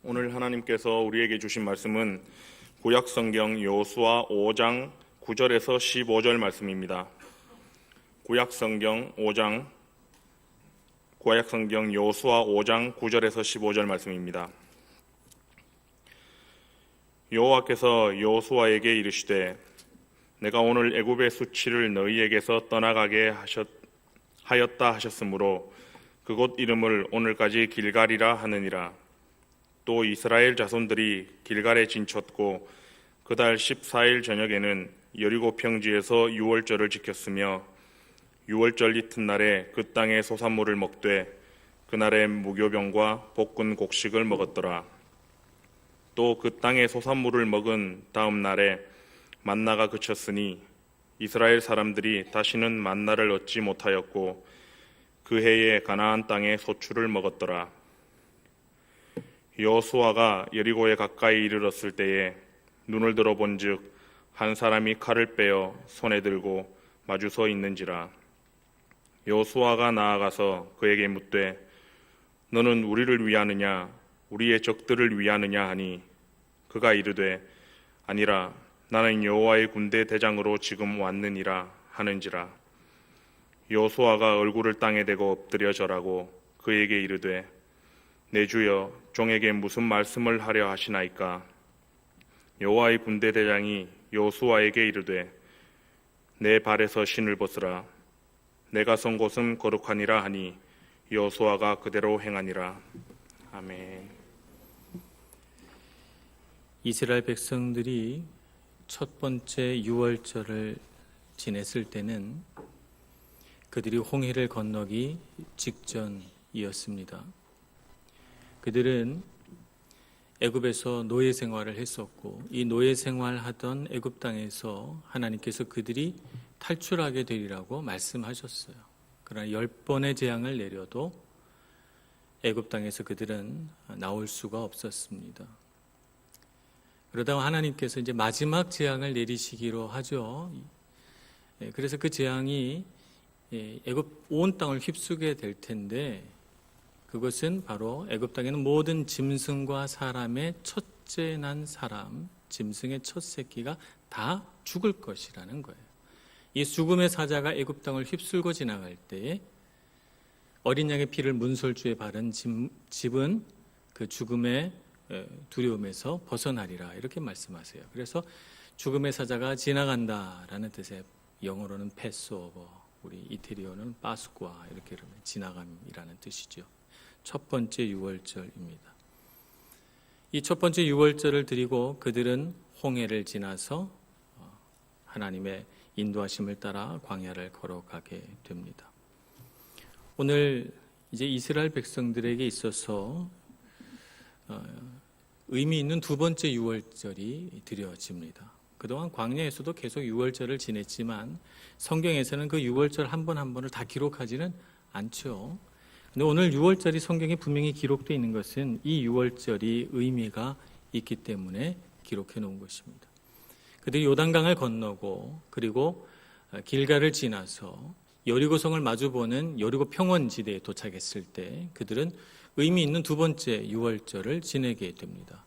오늘 하나님께서 우리에게 주신 말씀은 구약성경 여호수아 5장 9절에서 15절 말씀입니다. 구약성경 여호수아 5장 9절에서 15절 말씀입니다. 여호와께서 여호수아에게 이르시되 내가 오늘 애굽의 수치를 너희에게서 떠나가게 하였다 하셨으므로 그곳 이름을 오늘까지 길갈이라 하느니라. 또 이스라엘 자손들이 길갈에 진쳤고 그달 14일 저녁에는 여리고 평지에서 유월절을 지켰으며 유월절 이튿날에 그 땅의 소산물을 먹되 그날에 무교병과 볶은 곡식을 먹었더라. 또 그 땅의 소산물을 먹은 다음 날에 만나가 그쳤으니 이스라엘 사람들이 다시는 만나를 얻지 못하였고 그 해에 가나안 땅의 소출을 먹었더라. 여호수아가 여리고에 가까이 이르렀을 때에 눈을 들어본즉 한 사람이 칼을 빼어 손에 들고 마주 서 있는지라. 여호수아가 나아가서 그에게 묻되 너는 우리를 위하느냐 우리의 적들을 위하느냐 하니 그가 이르되 아니라 나는 여호와의 군대 대장으로 지금 왔느니라 하는지라. 여호수아가 얼굴을 땅에 대고 엎드려 절하고 그에게 이르되 내 주여 종에게 무슨 말씀을 하려 하시나이까. 여호와의 군대 대장이 여호수아에게 이르되 내 발에서 신을 벗으라. 내가 선 곳은 거룩하니라 하니 여호수아가 그대로 행하니라. 아멘. 이스라엘 백성들이 첫 번째 유월절을 지냈을 때는 그들이 홍해를 건너기 직전이었습니다. 그들은 애굽에서 노예 생활을 했었고 이 노예 생활하던 애굽 땅에서 하나님께서 그들이 탈출하게 되리라고 말씀하셨어요. 그러나 10번의 재앙을 내려도 애굽 땅에서 그들은 나올 수가 없었습니다. 그러다가 하나님께서 이제 마지막 재앙을 내리시기로 하죠. 그래서 그 재앙이 애굽 온 땅을 휩쓰게 될 텐데 그것은 바로 애굽 땅에는 모든 짐승과 사람의 첫째 난 사람, 짐승의 첫 새끼가 다 죽을 것이라는 거예요. 이 죽음의 사자가 애굽 땅을 휩쓸고 지나갈 때에 어린 양의 피를 문설주에 바른 집은 그 죽음의 두려움에서 벗어나리라 이렇게 말씀하세요. 그래서 죽음의 사자가 지나간다라는 뜻의 영어로는 패스오버, 우리 이태리어는 파스쿠아 이렇게 그러면 지나감이라는 뜻이죠. 첫 번째 유월절입니다. 이 첫 번째 유월절을 드리고 그들은 홍해를 지나서 하나님의 인도하심을 따라 광야를 걸어가게 됩니다. 오늘 이제 이스라엘 백성들에게 있어서 의미 있는 두 번째 유월절이 드려집니다. 그동안 광야에서도 계속 유월절을 지냈지만 성경에서는 그 유월절 한 번 한 번을 다 기록하지는 않죠. 근데 오늘 유월절이 성경에 분명히 기록되어 있는 것은 이 유월절이 의미가 있기 때문에 기록해 놓은 것입니다. 그들이 요단강을 건너고 그리고 길갈을 지나서 여리고성을 마주보는 여리고 평원지대에 도착했을 때 그들은 의미 있는 두 번째 유월절을 지내게 됩니다.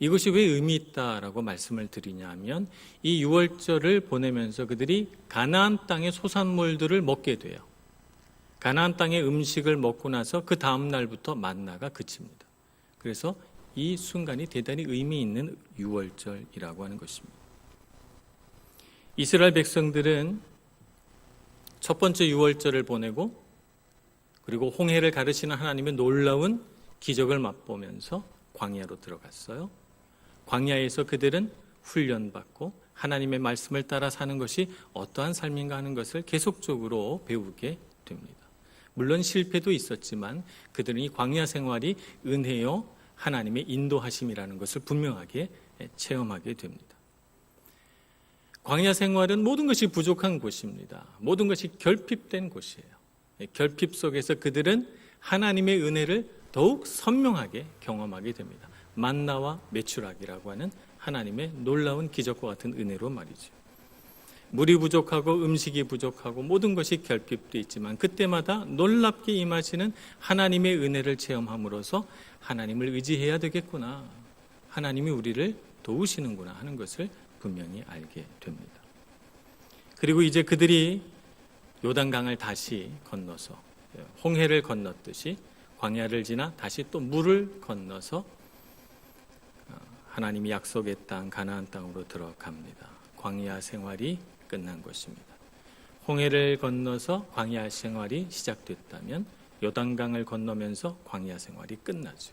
이것이 왜 의미 있다라고 말씀을 드리냐면 이 유월절을 보내면서 그들이 가나안 땅의 소산물들을 먹게 돼요. 가나안 땅의 음식을 먹고 나서 그 다음 날부터 만나가 그칩니다. 그래서 이 순간이 대단히 의미 있는 유월절이라고 하는 것입니다. 이스라엘 백성들은 첫 번째 유월절을 보내고 그리고 홍해를 가르치는 하나님의 놀라운 기적을 맛보면서 광야로 들어갔어요. 광야에서 그들은 훈련받고 하나님의 말씀을 따라 사는 것이 어떠한 삶인가 하는 것을 계속적으로 배우게 됩니다. 물론 실패도 있었지만 그들은 이 광야 생활이 은혜요 하나님의 인도하심이라는 것을 분명하게 체험하게 됩니다. 광야 생활은 모든 것이 부족한 곳입니다. 모든 것이 결핍된 곳이에요. 결핍 속에서 그들은 하나님의 은혜를 더욱 선명하게 경험하게 됩니다. 만나와 메추라기라고 하는 하나님의 놀라운 기적과 같은 은혜로 말이죠. 물이 부족하고 음식이 부족하고 모든 것이 결핍도 있지만 그때마다 놀랍게 임하시는 하나님의 은혜를 체험함으로써 하나님을 의지해야 되겠구나, 하나님이 우리를 도우시는구나 하는 것을 분명히 알게 됩니다. 그리고 이제 그들이 요단강을 다시 건너서 홍해를 건넜듯이 광야를 지나 다시 또 물을 건너서 하나님이 약속의 땅 가나안 땅으로 들어갑니다. 광야 생활이 끝난 것입니다. 홍해를 건너서 광야 생활이 시작됐다면 요단강을 건너면서 광야 생활이 끝나죠.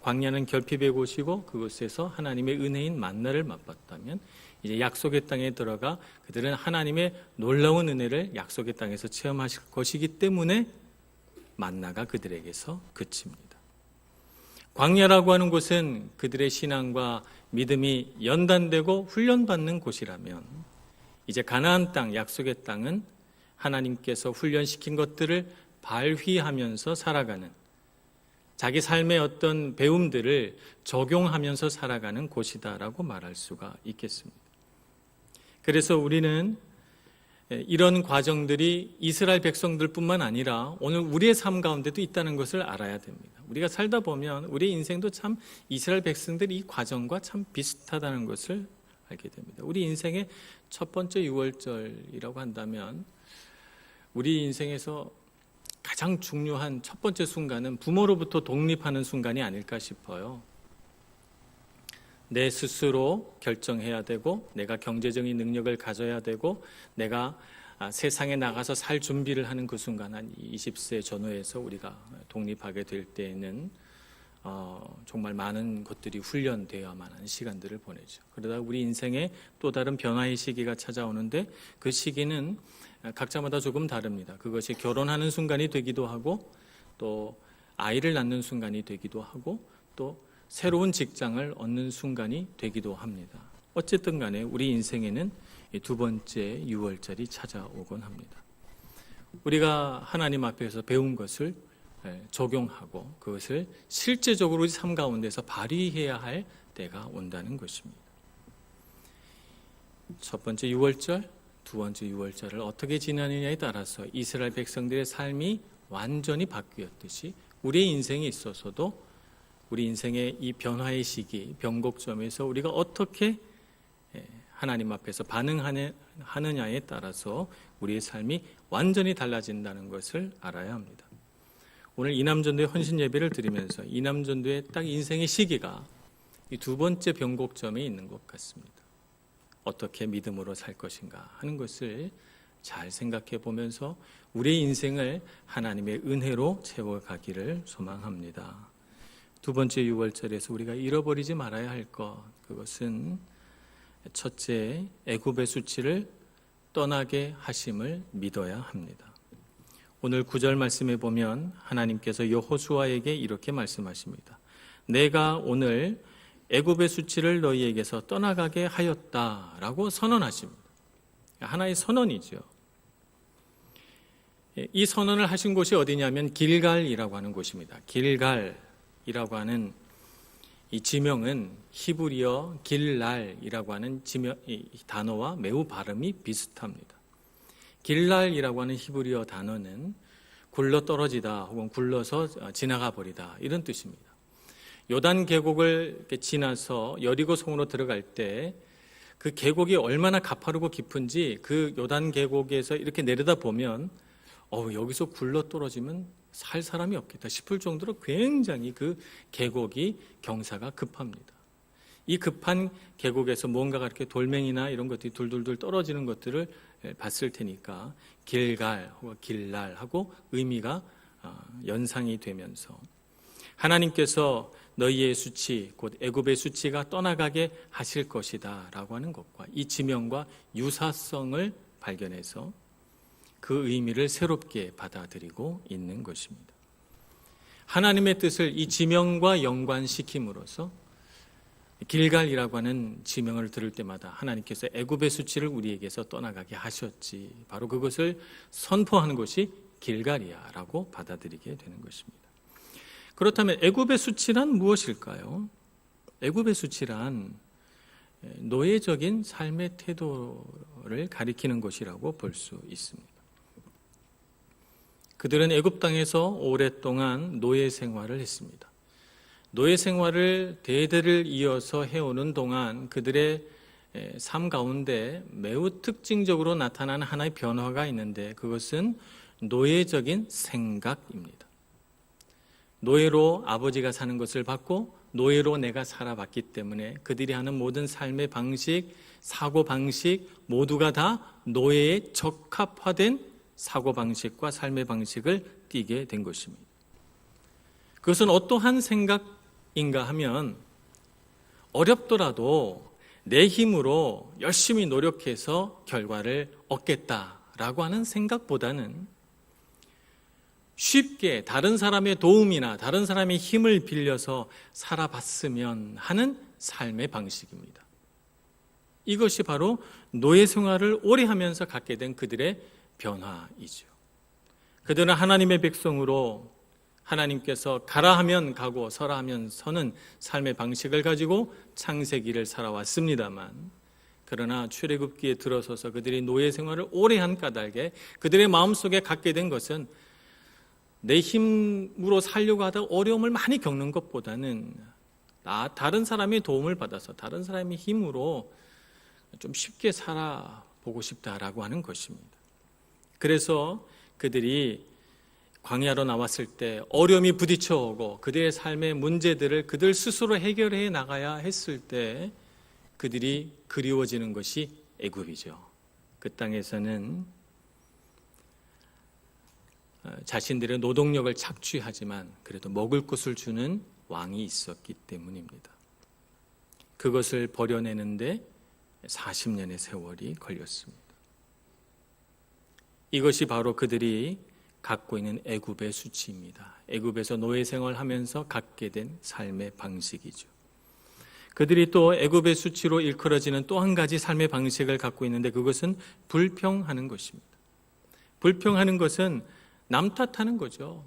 광야는 결핍의 곳이고 그곳에서 하나님의 은혜인 만나를 맛봤다면 이제 약속의 땅에 들어가 그들은 하나님의 놀라운 은혜를 약속의 땅에서 체험하실 것이기 때문에 만나가 그들에게서 그칩니다. 광야라고 하는 곳은 그들의 신앙과 믿음이 연단되고 훈련받는 곳이라면 이제 가나안 땅, 약속의 땅은 하나님께서 훈련시킨 것들을 발휘하면서 살아가는, 자기 삶의 어떤 배움들을 적용하면서 살아가는 곳이다라고 말할 수가 있겠습니다. 그래서 우리는 이런 과정들이 이스라엘 백성들뿐만 아니라 오늘 우리의 삶 가운데도 있다는 것을 알아야 됩니다. 우리가 살다 보면 우리의 인생도 참 이스라엘 백성들이 이 과정과 참 비슷하다는 것을 알게 됩니다. 우리 인생의 첫 번째 유월절이라고 한다면 우리 인생에서 가장 중요한 첫 번째 순간은 부모로부터 독립하는 순간이 아닐까 싶어요. 내 스스로 결정해야 되고 내가 경제적인 능력을 가져야 되고 내가 세상에 나가서 살 준비를 하는 그 순간, 한 20세 전후에서 우리가 독립하게 될 때에는 정말 많은 것들이 훈련되어야만 하는 시간들을 보내죠. 그러다 우리 인생에 또 다른 변화의 시기가 찾아오는데 그 시기는 각자마다 조금 다릅니다. 그것이 결혼하는 순간이 되기도 하고 또 아이를 낳는 순간이 되기도 하고 또 새로운 직장을 얻는 순간이 되기도 합니다. 어쨌든 간에 우리 인생에는 이 두 번째 유월절이 찾아오곤 합니다. 우리가 하나님 앞에서 배운 것을 적용하고 그것을 실제적으로 우리 삶 가운데서 발휘해야 할 때가 온다는 것입니다. 첫 번째 유월절, 두 번째 유월절을 어떻게 지나느냐에 따라서 이스라엘 백성들의 삶이 완전히 바뀌었듯이 우리의 인생에 있어서도 우리 인생의 이 변화의 시기, 변곡점에서 우리가 어떻게 하나님 앞에서 반응하느냐에 따라서 우리의 삶이 완전히 달라진다는 것을 알아야 합니다. 오늘 이남전도의 헌신 예배를 드리면서 이남전도의 딱 인생의 시기가 이 두 번째 변곡점에 있는 것 같습니다. 어떻게 믿음으로 살 것인가 하는 것을 잘 생각해 보면서 우리의 인생을 하나님의 은혜로 채워가기를 소망합니다. 두 번째 유월절에서 우리가 잃어버리지 말아야 할 것, 그것은 첫째, 애굽의 수치를 떠나게 하심을 믿어야 합니다. 오늘 9절 말씀에 보면 하나님께서 여호수아에게 이렇게 말씀하십니다. 내가 오늘 애굽의 수치를 너희에게서 떠나가게 하였다라고 선언하십니다. 하나의 선언이죠. 이 선언을 하신 곳이 어디냐면 길갈이라고 하는 곳입니다. 길갈이라고 하는 이 지명은 히브리어 길랄이라고 하는 단어와 매우 발음이 비슷합니다. 길랄이라고 하는 히브리어 단어는 굴러 떨어지다 혹은 굴러서 지나가 버리다 이런 뜻입니다. 요단 계곡을 이렇게 지나서 여리고 성으로 들어갈 때 그 계곡이 얼마나 가파르고 깊은지 그 요단 계곡에서 이렇게 내려다 보면 여기서 굴러 떨어지면 살 사람이 없겠다 싶을 정도로 굉장히 그 계곡이 경사가 급합니다. 이 급한 계곡에서 뭔가가 이렇게 돌멩이나 이런 것들이 둘둘둘 떨어지는 것들을 봤을 테니까 길갈 혹은 길랄하고 의미가 연상이 되면서 하나님께서 너희의 수치 곧 애굽의 수치가 떠나가게 하실 것이다 라고 하는 것과 이 지명과 유사성을 발견해서 그 의미를 새롭게 받아들이고 있는 것입니다. 하나님의 뜻을 이 지명과 연관시킴으로써 길갈이라고 하는 지명을 들을 때마다 하나님께서 애굽의 수치를 우리에게서 떠나가게 하셨지, 바로 그것을 선포하는 것이 길갈이야라고 받아들이게 되는 것입니다. 그렇다면 애굽의 수치란 무엇일까요? 애굽의 수치란 노예적인 삶의 태도를 가리키는 것이라고 볼 수 있습니다. 그들은 애굽 땅에서 오랫동안 노예 생활을 했습니다. 노예 생활을 대대를 이어서 해오는 동안 그들의 삶 가운데 매우 특징적으로 나타나는 하나의 변화가 있는데 그것은 노예적인 생각입니다. 노예로 아버지가 사는 것을 봤고 노예로 내가 살아봤기 때문에 그들이 하는 모든 삶의 방식, 사고 방식 모두가 다 노예에 적합화된 사고 방식과 삶의 방식을 띠게 된 것입니다. 그것은 어떠한 생각인가 하면 어렵더라도 내 힘으로 열심히 노력해서 결과를 얻겠다라고 하는 생각보다는 쉽게 다른 사람의 도움이나 다른 사람의 힘을 빌려서 살아봤으면 하는 삶의 방식입니다. 이것이 바로 노예 생활을 오래 하면서 갖게 된 그들의 변화이죠. 그들은 하나님의 백성으로 하나님께서 가라 하면 가고 서라 하면 서는 삶의 방식을 가지고 창세기를 살아왔습니다만 그러나 출애굽기에 들어서서 그들이 노예 생활을 오래 한 까닭에 그들의 마음속에 갖게 된 것은 내 힘으로 살려고 하다 어려움을 많이 겪는 것보다는 다른 사람의 도움을 받아서 다른 사람의 힘으로 좀 쉽게 살아보고 싶다라고 하는 것입니다. 그래서 그들이 광야로 나왔을 때 어려움이 부딪혀오고 그들의 삶의 문제들을 그들 스스로 해결해 나가야 했을 때 그들이 그리워지는 것이 애굽이죠. 그 땅에서는 자신들의 노동력을 착취하지만 그래도 먹을 것을 주는 왕이 있었기 때문입니다. 그것을 버려내는데 40년의 세월이 걸렸습니다. 이것이 바로 그들이 갖고 있는 애굽의 수치입니다. 애굽에서 노예 생활하면서 갖게 된 삶의 방식이죠. 그들이 또 애굽의 수치로 일컬어지는 또 한 가지 삶의 방식을 갖고 있는데 그것은 불평하는 것입니다. 불평하는 것은 남 탓하는 거죠.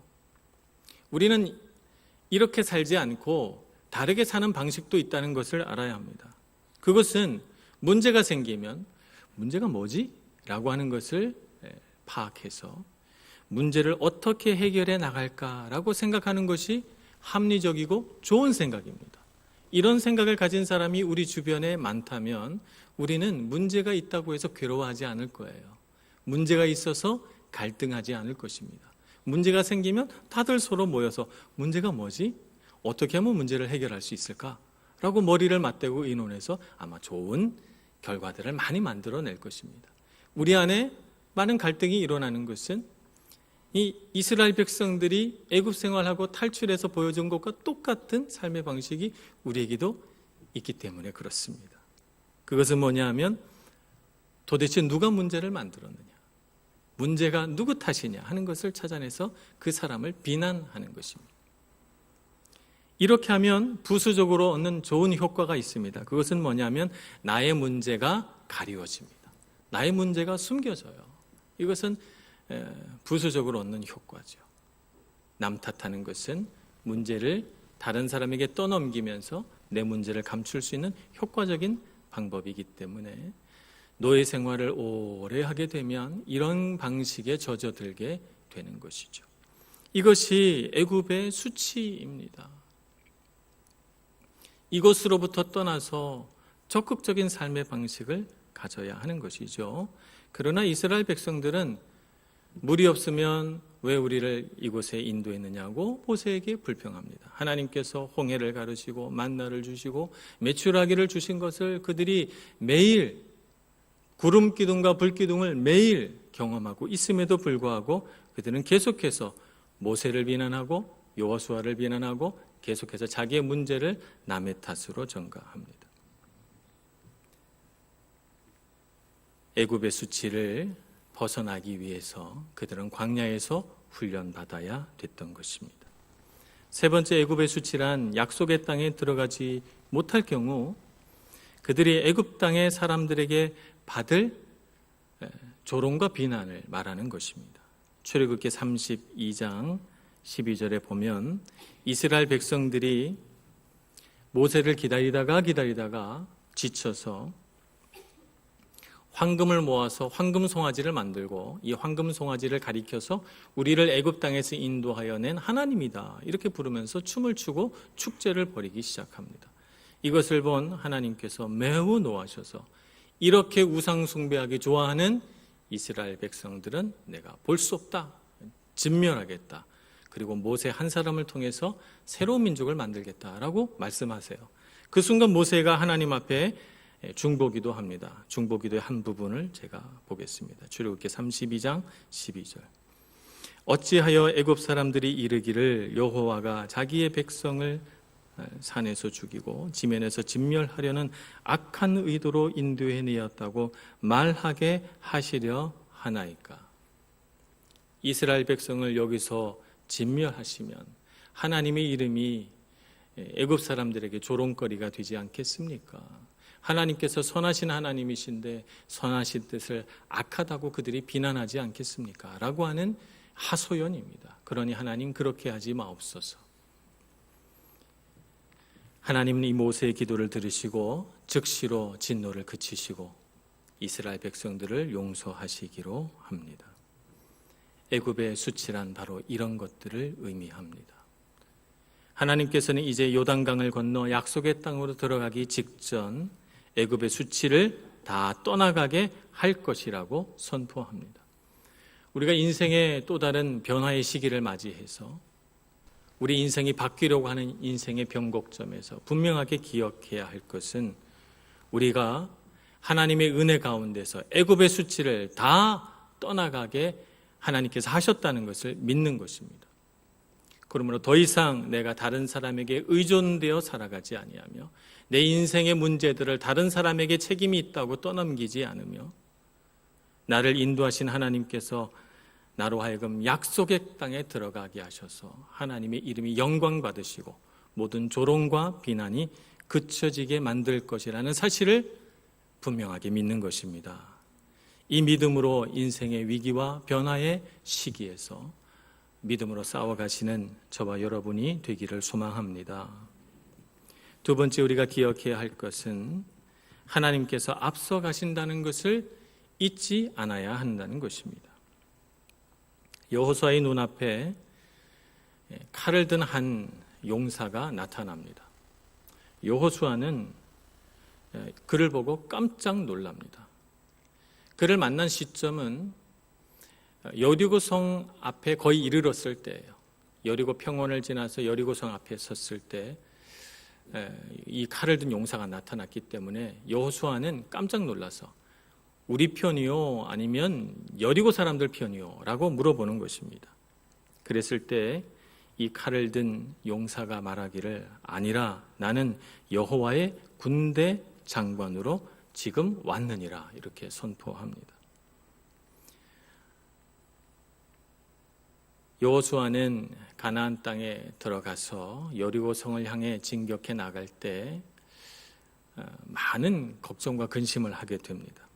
우리는 이렇게 살지 않고 다르게 사는 방식도 있다는 것을 알아야 합니다. 그것은 문제가 생기면 문제가 뭐지? 라고 하는 것을 파악해서 문제를 어떻게 해결해 나갈까라고 생각하는 것이 합리적이고 좋은 생각입니다. 이런 생각을 가진 사람이 우리 주변에 많다면 우리는 문제가 있다고 해서 괴로워하지 않을 거예요. 문제가 있어서 갈등하지 않을 것입니다. 문제가 생기면 다들 서로 모여서 문제가 뭐지? 어떻게 하면 문제를 해결할 수 있을까? 라고 머리를 맞대고 의논해서 아마 좋은 결과들을 많이 만들어낼 것입니다. 우리 안에 많은 갈등이 일어나는 것은 이 이스라엘 백성들이 애굽 생활하고 탈출해서 보여준 것과 똑같은 삶의 방식이 우리에게도 있기 때문에 그렇습니다. 그것은 뭐냐 하면 도대체 누가 문제를 만들었느냐, 문제가 누구 탓이냐 하는 것을 찾아내서 그 사람을 비난하는 것입니다. 이렇게 하면 부수적으로 얻는 좋은 효과가 있습니다. 그것은 뭐냐면 나의 문제가 가리워집니다. 나의 문제가 숨겨져요. 이것은 부수적으로 얻는 효과죠. 남 탓하는 것은 문제를 다른 사람에게 떠넘기면서 내 문제를 감출 수 있는 효과적인 방법이기 때문에 노예 생활을 오래 하게 되면 이런 방식에 젖어들게 되는 것이죠. 이것이 애굽의 수치입니다. 이것으로부터 떠나서 적극적인 삶의 방식을 가져야 하는 것이죠. 그러나 이스라엘 백성들은 물이 없으면 왜 우리를 이곳에 인도했느냐고 모세에게 불평합니다. 하나님께서 홍해를 가르시고 만나를 주시고 메추라기를 주신 것을 그들이 매일 구름 기둥과 불 기둥을 매일 경험하고 있음에도 불구하고 그들은 계속해서 모세를 비난하고 여호수아를 비난하고 계속해서 자기의 문제를 남의 탓으로 전가합니다. 애굽의 수치를 벗어나기 위해서 그들은 광야에서 훈련받아야 됐던 것입니다. 세 번째 애굽의 수치란 약속의 땅에 들어가지 못할 경우 그들이 애굽 땅의 사람들에게 받을 조롱과 비난을 말하는 것입니다. 출애굽기 32장 12절에 보면 이스라엘 백성들이 모세를 기다리다가 지쳐서 황금을 모아서 황금 송아지를 만들고 이 황금 송아지를 가리켜서 우리를 애굽 땅에서 인도하여 낸 하나님이다 이렇게 부르면서 춤을 추고 축제를 벌이기 시작합니다. 이것을 본 하나님께서 매우 노하셔서 이렇게 우상 숭배하기 좋아하는 이스라엘 백성들은 내가 볼 수 없다, 진멸하겠다. 그리고 모세 한 사람을 통해서 새로운 민족을 만들겠다라고 말씀하세요. 그 순간 모세가 하나님 앞에 중보기도 합니다. 중보기도의 한 부분을 제가 보겠습니다. 출애굽기 32장 12절. 어찌하여 애굽 사람들이 이르기를 여호와가 자기의 백성을 산에서 죽이고 지면에서 진멸하려는 악한 의도로 인도해내었다고 말하게 하시려 하나이까. 이스라엘 백성을 여기서 진멸하시면 하나님의 이름이 애굽 사람들에게 조롱거리가 되지 않겠습니까? 하나님께서 선하신 하나님이신데 선하신 뜻을 악하다고 그들이 비난하지 않겠습니까? 라고 하는 하소연입니다. 그러니 하나님 그렇게 하지 마옵소서. 하나님은 이 모세의 기도를 들으시고 즉시로 진노를 그치시고 이스라엘 백성들을 용서하시기로 합니다. 애굽의 수치란 바로 이런 것들을 의미합니다. 하나님께서는 이제 요단강을 건너 약속의 땅으로 들어가기 직전 애굽의 수치를 다 떠나가게 할 것이라고 선포합니다. 우리가 인생의 또 다른 변화의 시기를 맞이해서 우리 인생이 바뀌려고 하는 인생의 변곡점에서 분명하게 기억해야 할 것은 우리가 하나님의 은혜 가운데서 애굽의 수치를 다 떠나가게 하나님께서 하셨다는 것을 믿는 것입니다. 그러므로 더 이상 내가 다른 사람에게 의존되어 살아가지 아니하며 내 인생의 문제들을 다른 사람에게 책임이 있다고 떠넘기지 않으며 나를 인도하신 하나님께서 나로 하여금 약속의 땅에 들어가게 하셔서 하나님의 이름이 영광 받으시고 모든 조롱과 비난이 그쳐지게 만들 것이라는 사실을 분명하게 믿는 것입니다. 이 믿음으로 인생의 위기와 변화의 시기에서 믿음으로 싸워가시는 저와 여러분이 되기를 소망합니다. 두 번째 우리가 기억해야 할 것은 하나님께서 앞서 가신다는 것을 잊지 않아야 한다는 것입니다. 여호수아의 눈앞에 칼을 든 한 용사가 나타납니다. 여호수아는 그를 보고 깜짝 놀랍니다. 그를 만난 시점은 여리고성 앞에 거의 이르렀을 때예요. 여리고 평원을 지나서 여리고성 앞에 섰을 때 이 칼을 든 용사가 나타났기 때문에 여호수아는 깜짝 놀라서 우리 편이요 아니면 여리고 사람들 편이요 라고 물어보는 것입니다. 그랬을 때 이 칼을 든 용사가 말하기를 아니라 나는 여호와의 군대 장관으로 지금 왔느니라 이렇게 선포합니다. 여호수아는 가나안 땅에 들어가서 여리고성을 향해 진격해 나갈 때 많은 걱정과 근심을 하게 됩니다.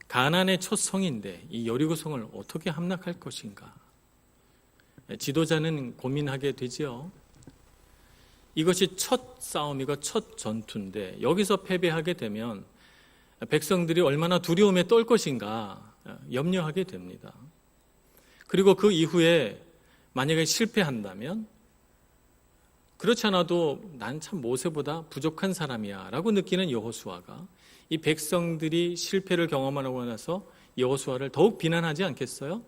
가나안의 첫 성인데 이 여리고성을 어떻게 함락할 것인가? 지도자는 고민하게 되지요. 이것이 첫 싸움이고 첫 전투인데 여기서 패배하게 되면 백성들이 얼마나 두려움에 떨 것인가 염려하게 됩니다. 그리고 그 이후에 만약에 실패한다면 그렇지 않아도 난 참 모세보다 부족한 사람이야 라고 느끼는 여호수아가 이 백성들이 실패를 경험하고 나서 여호수아를 더욱 비난하지 않겠어요?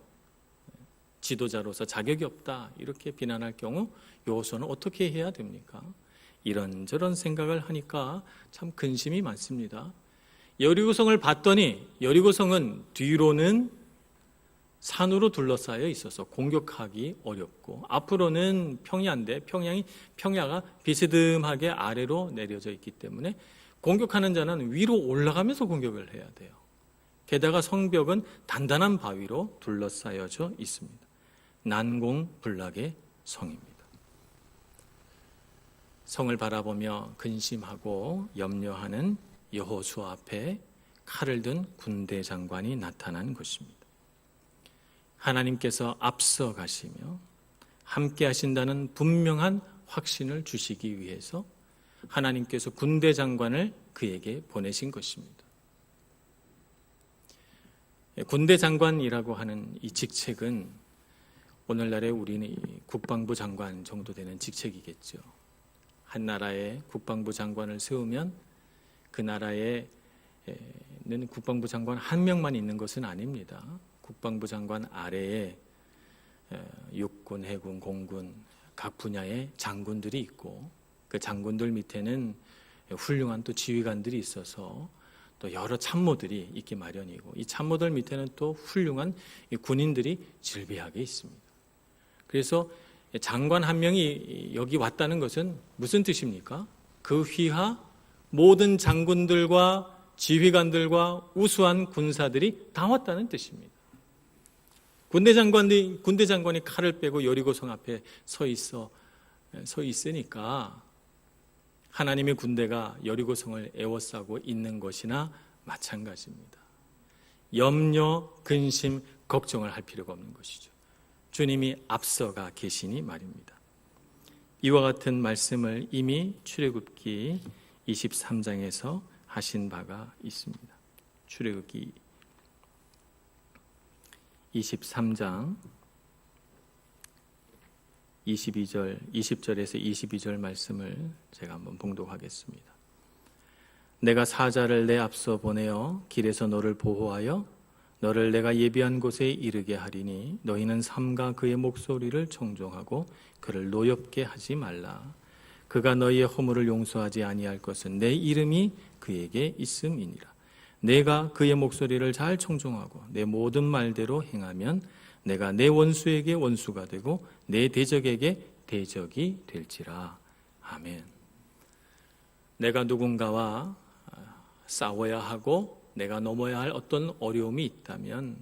지도자로서 자격이 없다 이렇게 비난할 경우 여호수아는 어떻게 해야 됩니까? 이런저런 생각을 하니까 참 근심이 많습니다. 여리고성을 봤더니 여리고성은 뒤로는 산으로 둘러싸여 있어서 공격하기 어렵고 앞으로는 평야인데 평야가 비스듬하게 아래로 내려져 있기 때문에 공격하는 자는 위로 올라가면서 공격을 해야 돼요. 게다가 성벽은 단단한 바위로 둘러싸여져 있습니다. 난공불락의 성입니다. 성을 바라보며 근심하고 염려하는 여호수아 앞에 칼을 든 군대 장관이 나타난 것입니다. 하나님께서 앞서 가시며 함께 하신다는 분명한 확신을 주시기 위해서 하나님께서 군대 장관을 그에게 보내신 것입니다. 군대 장관이라고 하는 이 직책은 오늘날의 우리는 국방부 장관 정도 되는 직책이겠죠. 한 나라의 국방부 장관을 세우면 그 나라에는 국방부 장관 한 명만 있는 것은 아닙니다. 국방부 장관 아래에 육군, 해군, 공군 각 분야의 장군들이 있고 그 장군들 밑에는 훌륭한 또 지휘관들이 있어서 또 여러 참모들이 있기 마련이고 이 참모들 밑에는 또 훌륭한 군인들이 질비하게 있습니다. 그래서 장관 한 명이 여기 왔다는 것은 무슨 뜻입니까? 그 휘하 모든 장군들과 지휘관들과 우수한 군사들이 다 왔다는 뜻입니다. 군대 장관이 칼을 빼고 여리고성 앞에 서 있으니까 하나님의 군대가 여리고성을 에워싸고 있는 것이나 마찬가지입니다. 염려, 근심, 걱정을 할 필요가 없는 것이죠. 주님이 앞서가 계시니 말입니다. 이와 같은 말씀을 이미 출애굽기 23장에서 하신 바가 있습니다. 출애굽기 23장 20절에서 22절 말씀을 제가 한번 봉독하겠습니다. 내가 사자를 내 앞서 보내어 길에서 너를 보호하여 너를 내가 예비한 곳에 이르게 하리니 너희는 삼가 그의 목소리를 청종하고 그를 노엽게 하지 말라. 그가 너희의 허물을 용서하지 아니할 것은 내 이름이 그에게 있음이니라. 내가 그의 목소리를 잘 청종하고 내 모든 말대로 행하면 내가 내 원수에게 원수가 되고 내 대적에게 대적이 될지라. 아멘. 내가 누군가와 싸워야 하고 내가 넘어야 할 어떤 어려움이 있다면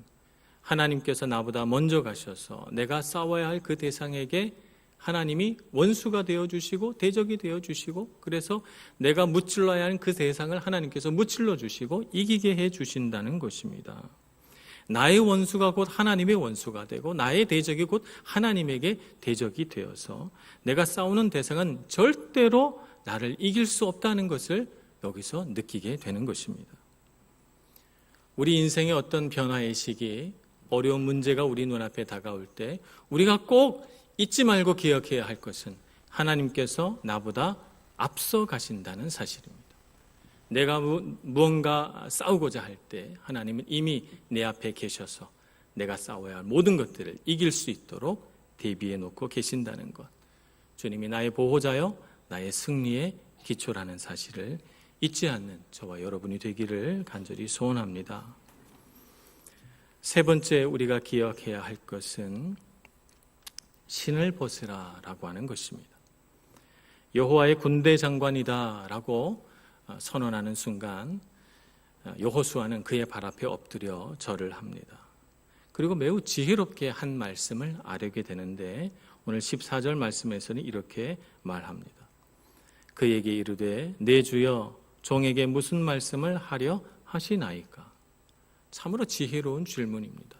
하나님께서 나보다 먼저 가셔서 내가 싸워야 할 그 대상에게 하나님이 원수가 되어주시고 대적이 되어주시고 그래서 내가 무찔러야 하는 그 대상을 하나님께서 무찔러 주시고 이기게 해주신다는 것입니다. 나의 원수가 곧 하나님의 원수가 되고 나의 대적이 곧 하나님에게 대적이 되어서 내가 싸우는 대상은 절대로 나를 이길 수 없다는 것을 여기서 느끼게 되는 것입니다. 우리 인생의 어떤 변화의 시기, 어려운 문제가 우리 눈앞에 다가올 때 우리가 꼭 잊지 말고 기억해야 할 것은 하나님께서 나보다 앞서 가신다는 사실입니다. 내가 무언가 싸우고자 할 때 하나님은 이미 내 앞에 계셔서 내가 싸워야 할 모든 것들을 이길 수 있도록 대비해 놓고 계신다는 것. 주님이 나의 보호자여 나의 승리의 기초라는 사실을 잊지 않는 저와 여러분이 되기를 간절히 소원합니다. 세 번째 우리가 기억해야 할 것은 신을 벗으라라고 하는 것입니다. 여호와의 군대 장관이다라고 선언하는 순간 여호수아는 그의 발 앞에 엎드려 절을 합니다. 그리고 매우 지혜롭게 한 말씀을 아뢰게 되는데 오늘 14절 말씀에서는 이렇게 말합니다. 그에게 이르되 내 주여 종에게 무슨 말씀을 하려 하시나이까? 참으로 지혜로운 질문입니다.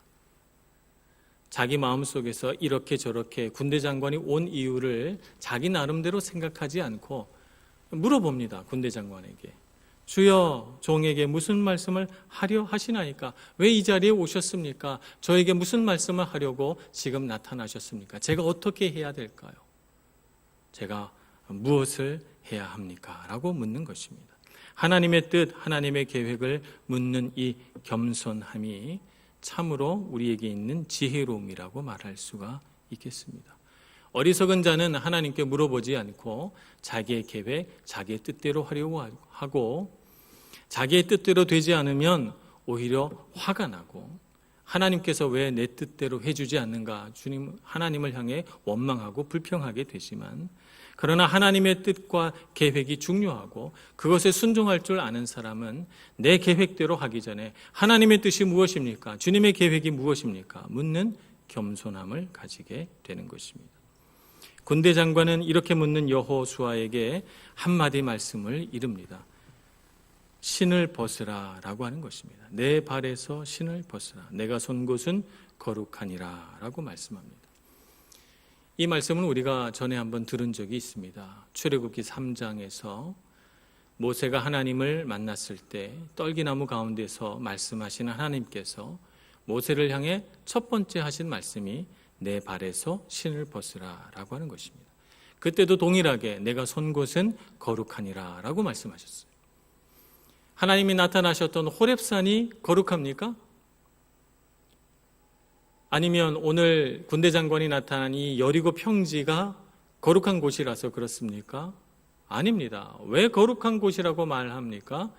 자기 마음속에서 이렇게 저렇게 군대 장관이 온 이유를 자기 나름대로 생각하지 않고 물어봅니다. 군대 장관에게. 주여 종에게 무슨 말씀을 하려 하시나이까? 왜 이 자리에 오셨습니까? 저에게 무슨 말씀을 하려고 지금 나타나셨습니까? 제가 어떻게 해야 될까요? 제가 무엇을 해야 합니까? 라고 묻는 것입니다. 하나님의 뜻, 하나님의 계획을 묻는 이 겸손함이 참으로 우리에게 있는 지혜로움이라고 말할 수가 있겠습니다. 어리석은 자는 하나님께 물어보지 않고 자기의 계획, 자기의 뜻대로 하려고 하고 자기의 뜻대로 되지 않으면 오히려 화가 나고 하나님께서 왜 내 뜻대로 해주지 않는가 하나님을 향해 원망하고 불평하게 되지만 그러나 하나님의 뜻과 계획이 중요하고 그것에 순종할 줄 아는 사람은 내 계획대로 하기 전에 하나님의 뜻이 무엇입니까? 주님의 계획이 무엇입니까? 묻는 겸손함을 가지게 되는 것입니다. 군대 장관은 이렇게 묻는 여호수아에게 한마디 말씀을 이릅니다. 신을 벗으라 라고 하는 것입니다. 내 발에서 신을 벗으라. 내가 선 곳은 거룩하니라 라고 말씀합니다. 이 말씀은 우리가 전에 한번 들은 적이 있습니다. 출애굽기 3장에서 모세가 하나님을 만났을 때 떨기나무 가운데서 말씀하시는 하나님께서 모세를 향해 첫 번째 하신 말씀이 내 발에서 신을 벗으라 라고 하는 것입니다. 그때도 동일하게 내가 선 곳은 거룩하니라 라고 말씀하셨어요. 하나님이 나타나셨던 호렙산이 거룩합니까? 아니면 오늘 군대 장관이 나타난 이 여리고 평지가 거룩한 곳이라서 그렇습니까? 아닙니다. 왜 거룩한 곳이라고 말합니까?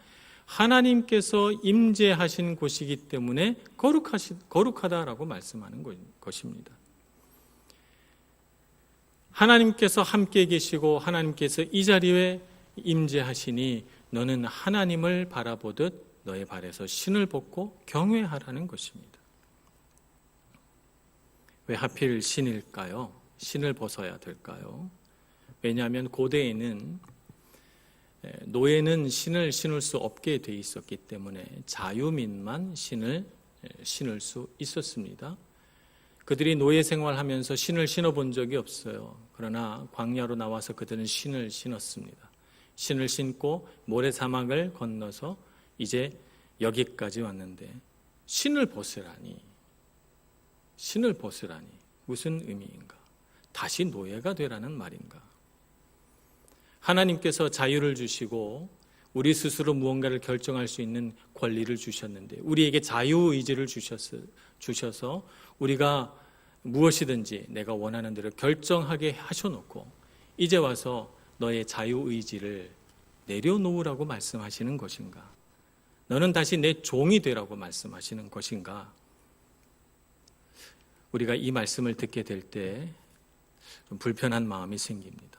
하나님께서 임재하신 곳이기 때문에 거룩하다라고 말씀하는 것입니다. 하나님께서 함께 계시고 하나님께서 이 자리에 임재하시니 너는 하나님을 바라보듯 너의 발에서 신을 벗고 경외하라는 것입니다. 왜 하필 신일까요? 신을 벗어야 될까요? 왜냐하면 고대에는 노예는 신을 신을 수 없게 돼 있었기 때문에 자유민만 신을 신을 수 있었습니다. 그들이 노예 생활하면서 신을 신어본 적이 없어요. 그러나 광야로 나와서 그들은 신을 신었습니다. 신을 신고 모래사막을 건너서 이제 여기까지 왔는데 신을 벗으라니 무슨 의미인가? 다시 노예가 되라는 말인가? 하나님께서 자유를 주시고 우리 스스로 무언가를 결정할 수 있는 권리를 주셨는데 우리에게 자유의지를 주셔서 우리가 무엇이든지 내가 원하는 대로 결정하게 하셔놓고 이제 와서 너의 자유의지를 내려놓으라고 말씀하시는 것인가? 너는 다시 내 종이 되라고 말씀하시는 것인가? 우리가 이 말씀을 듣게 될 때 좀 불편한 마음이 생깁니다.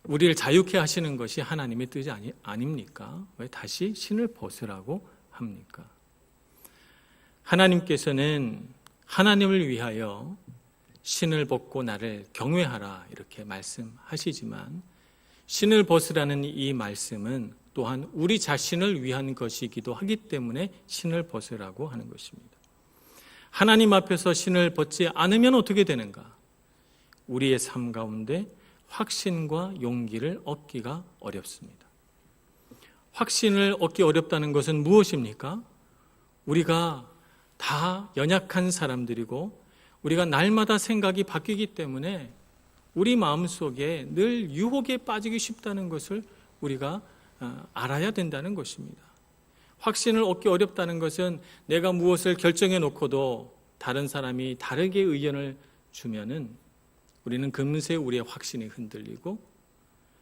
우리를 자유케 하시는 것이 하나님의 뜻이 아닙니까? 왜 다시 신을 벗으라고 합니까? 하나님께서는 하나님을 위하여 신을 벗고 나를 경외하라 이렇게 말씀하시지만 신을 벗으라는 이 말씀은 또한 우리 자신을 위한 것이기도 하기 때문에 신을 벗으라고 하는 것입니다. 하나님 앞에서 신을 벗지 않으면 어떻게 되는가? 우리의 삶 가운데 확신과 용기를 얻기가 어렵습니다. 확신을 얻기 어렵다는 것은 무엇입니까? 우리가 다 연약한 사람들이고 우리가 날마다 생각이 바뀌기 때문에 우리 마음속에 늘 유혹에 빠지기 쉽다는 것을 우리가 알아야 된다는 것입니다. 확신을 얻기 어렵다는 것은 내가 무엇을 결정해 놓고도 다른 사람이 다르게 의견을 주면은 우리는 금세 우리의 확신이 흔들리고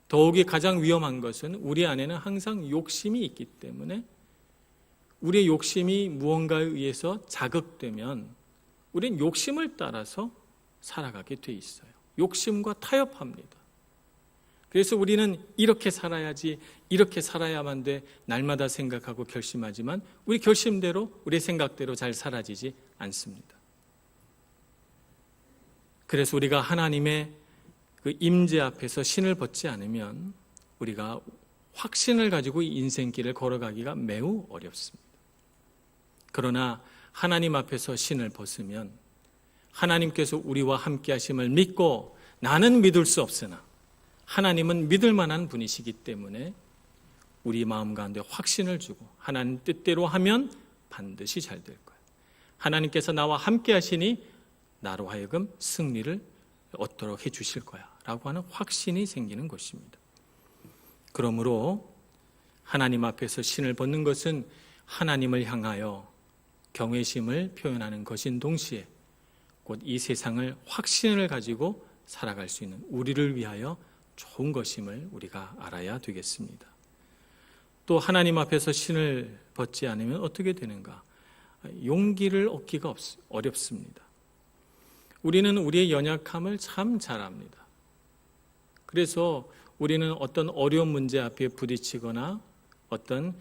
더욱이 가장 위험한 것은 우리 안에는 항상 욕심이 있기 때문에 우리의 욕심이 무언가에 의해서 자극되면 우리는 욕심을 따라서 살아가게 돼 있어요. 욕심과 타협합니다. 그래서 우리는 이렇게 살아야지, 이렇게 살아야만 돼 날마다 생각하고 결심하지만 우리 결심대로, 우리 생각대로 잘 사라지지 않습니다. 그래서 우리가 하나님의 그 임재 앞에서 신을 벗지 않으면 우리가 확신을 가지고 인생길을 걸어가기가 매우 어렵습니다. 그러나 하나님 앞에서 신을 벗으면 하나님께서 우리와 함께 하심을 믿고 나는 믿을 수 없으나 하나님은 믿을 만한 분이시기 때문에 우리 마음 가운데 확신을 주고 하나님 뜻대로 하면 반드시 잘 될 거예요. 하나님께서 나와 함께 하시니 나로 하여금 승리를 얻도록 해 주실 거야 라고 하는 확신이 생기는 것입니다. 그러므로 하나님 앞에서 신을 벗는 것은 하나님을 향하여 경외심을 표현하는 것인 동시에 곧 이 세상을 확신을 가지고 살아갈 수 있는 우리를 위하여 좋은 것임을 우리가 알아야 되겠습니다. 또 하나님 앞에서 신을 벗지 않으면 어떻게 되는가? 용기를 얻기가 어렵습니다. 우리는 우리의 연약함을 참 잘 압니다. 그래서 우리는 어떤 어려운 문제 앞에 부딪히거나 어떤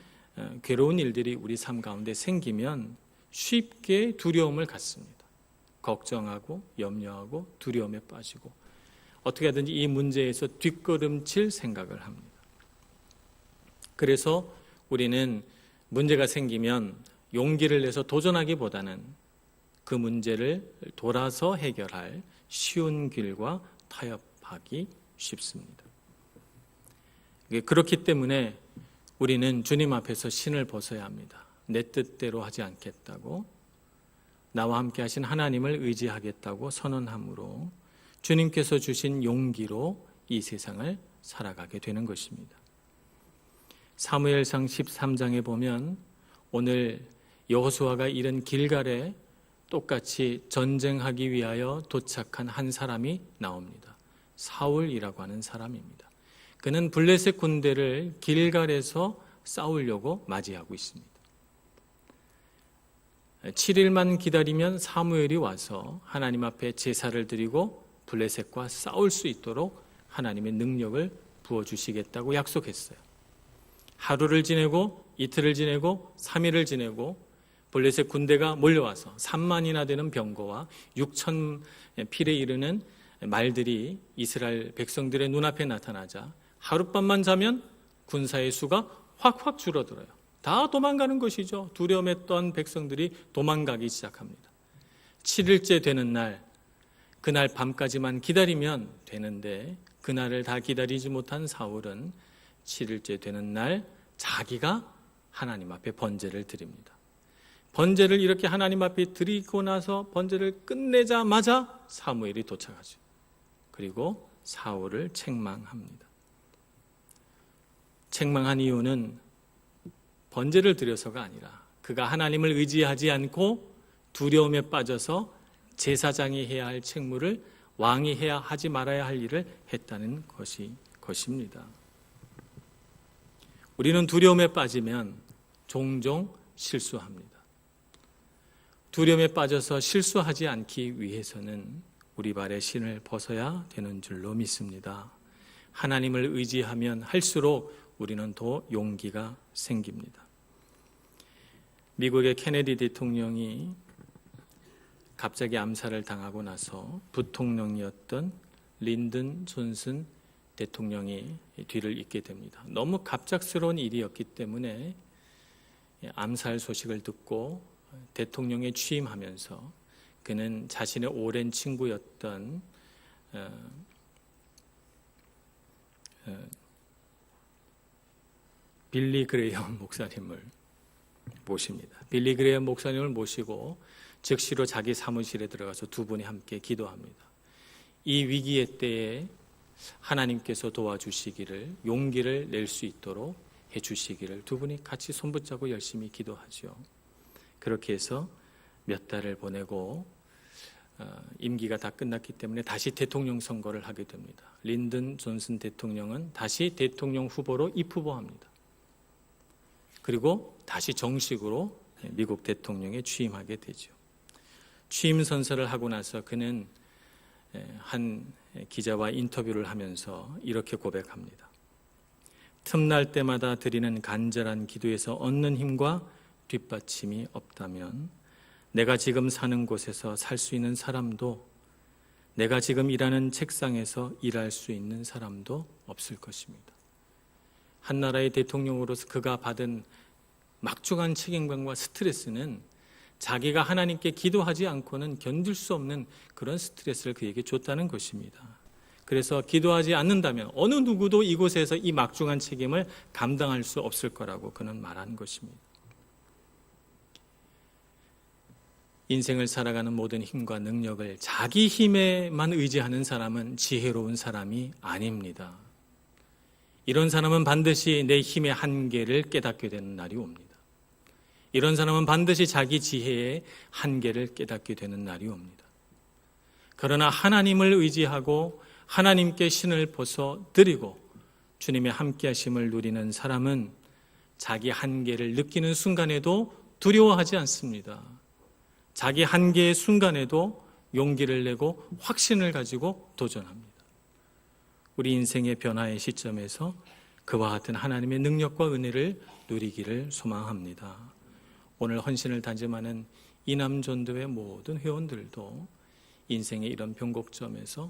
괴로운 일들이 우리 삶 가운데 생기면 쉽게 두려움을 갖습니다. 걱정하고 염려하고 두려움에 빠지고 어떻게 하든지 이 문제에서 뒷걸음칠 생각을 합니다. 그래서 우리는 문제가 생기면 용기를 내서 도전하기보다는 그 문제를 돌아서 해결할 쉬운 길과 타협하기 쉽습니다. 그렇기 때문에 우리는 주님 앞에서 신을 벗어야 합니다. 내 뜻대로 하지 않겠다고, 나와 함께 하신 하나님을 의지하겠다고 선언함으로 주님께서 주신 용기로 이 세상을 살아가게 되는 것입니다. 사무엘상 13장에 보면 오늘 여호수아가 이른 길갈에 똑같이 전쟁하기 위하여 도착한 한 사람이 나옵니다. 사울이라고 하는 사람입니다. 그는 블레셋 군대를 길갈에서 싸우려고 맞이하고 있습니다. 7일만 기다리면 사무엘이 와서 하나님 앞에 제사를 드리고 블레셋과 싸울 수 있도록 하나님의 능력을 부어주시겠다고 약속했어요. 하루를 지내고 이틀을 지내고 3일을 지내고 블레셋 군대가 몰려와서 3만이나 되는 병거와 6천 필에 이르는 말들이 이스라엘 백성들의 눈앞에 나타나자 하룻밤만 자면 군사의 수가 확확 줄어들어요. 다 도망가는 것이죠. 두려움했던 백성들이 도망가기 시작합니다. 7일째 되는 날, 그날 밤까지만 기다리면 되는데 그날을 다 기다리지 못한 사울은 7일째 되는 날 자기가 하나님 앞에 번제를 드립니다. 번제를 이렇게 하나님 앞에 드리고 나서 번제를 끝내자마자 사무엘이 도착하죠. 그리고 사울을 책망합니다. 책망한 이유는 번제를 드려서가 아니라 그가 하나님을 의지하지 않고 두려움에 빠져서 제사장이 해야 할 책무를 왕이 해야 하지 말아야 할 일을 했다는 것입니다. 우리는 두려움에 빠지면 종종 실수합니다. 두려움에 빠져서 실수하지 않기 위해서는 우리 발에 신을 벗어야 되는 줄로 믿습니다. 하나님을 의지하면 할수록 우리는 더 용기가 생깁니다. 미국의 케네디 대통령이 갑자기 암살을 당하고 나서 부통령이었던 린든 존슨 대통령이 뒤를 잇게 됩니다. 너무 갑작스러운 일이었기 때문에 암살 소식을 듣고 대통령에 취임하면서 그는 자신의 오랜 친구였던 빌리 그레이엄 목사님을 모십니다. 빌리 그레이엄 목사님을 모시고 즉시로 자기 사무실에 들어가서 두 분이 함께 기도합니다. 이 위기의 때에 하나님께서 도와주시기를, 용기를 낼 수 있도록 해주시기를 두 분이 같이 손붙잡고 열심히 기도하죠. 그렇게 해서 몇 달을 보내고 임기가 다 끝났기 때문에 다시 대통령 선거를 하게 됩니다. 린든 존슨 대통령은 다시 대통령 후보로 입후보합니다. 그리고 다시 정식으로 미국 대통령에 취임하게 되죠. 취임 선서를 하고 나서 그는 한 기자와 인터뷰를 하면서 이렇게 고백합니다. 틈날 때마다 드리는 간절한 기도에서 얻는 힘과 뒷받침이 없다면 내가 지금 사는 곳에서 살 수 있는 사람도, 내가 지금 일하는 책상에서 일할 수 있는 사람도 없을 것입니다. 한 나라의 대통령으로서 그가 받은 막중한 책임감과 스트레스는 자기가 하나님께 기도하지 않고는 견딜 수 없는 그런 스트레스를 그에게 줬다는 것입니다. 그래서 기도하지 않는다면 어느 누구도 이곳에서 이 막중한 책임을 감당할 수 없을 거라고 그는 말한 것입니다. 인생을 살아가는 모든 힘과 능력을 자기 힘에만 의지하는 사람은 지혜로운 사람이 아닙니다. 이런 사람은 반드시 내 힘의 한계를 깨닫게 되는 날이 옵니다. 이런 사람은 반드시 자기 지혜의 한계를 깨닫게 되는 날이 옵니다. 그러나 하나님을 의지하고 하나님께 신을 벗어 드리고 주님의 함께하심을 누리는 사람은 자기 한계를 느끼는 순간에도 두려워하지 않습니다. 자기 한계의 순간에도 용기를 내고 확신을 가지고 도전합니다. 우리 인생의 변화의 시점에서 그와 같은 하나님의 능력과 은혜를 누리기를 소망합니다. 오늘 헌신을 다짐하는 이남전도회 모든 회원들도 인생의 이런 변곡점에서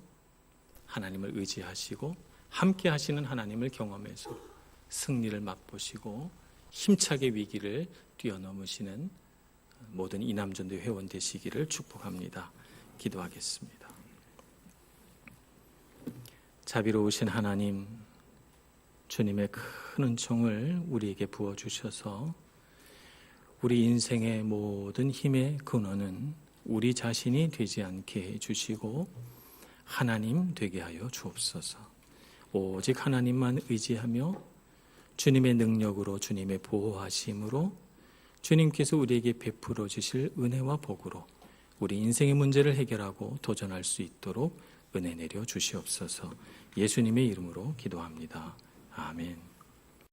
하나님을 의지하시고 함께 하시는 하나님을 경험해서 승리를 맛보시고 힘차게 위기를 뛰어넘으시는 모든 이남전도회 회원 되시기를 축복합니다. 기도하겠습니다. 자비로우신 하나님, 주님의 큰 은총을 우리에게 부어주셔서 우리 인생의 모든 힘의 근원은 우리 자신이 되지 않게 해주시고 하나님 되게 하여 주옵소서. 오직 하나님만 의지하며 주님의 능력으로, 주님의 보호하심으로, 주님께서 우리에게 베풀어 주실 은혜와 복으로 우리 인생의 문제를 해결하고 도전할 수 있도록 은혜 내려 주시옵소서. 예수님의 이름으로 기도합니다. 아멘.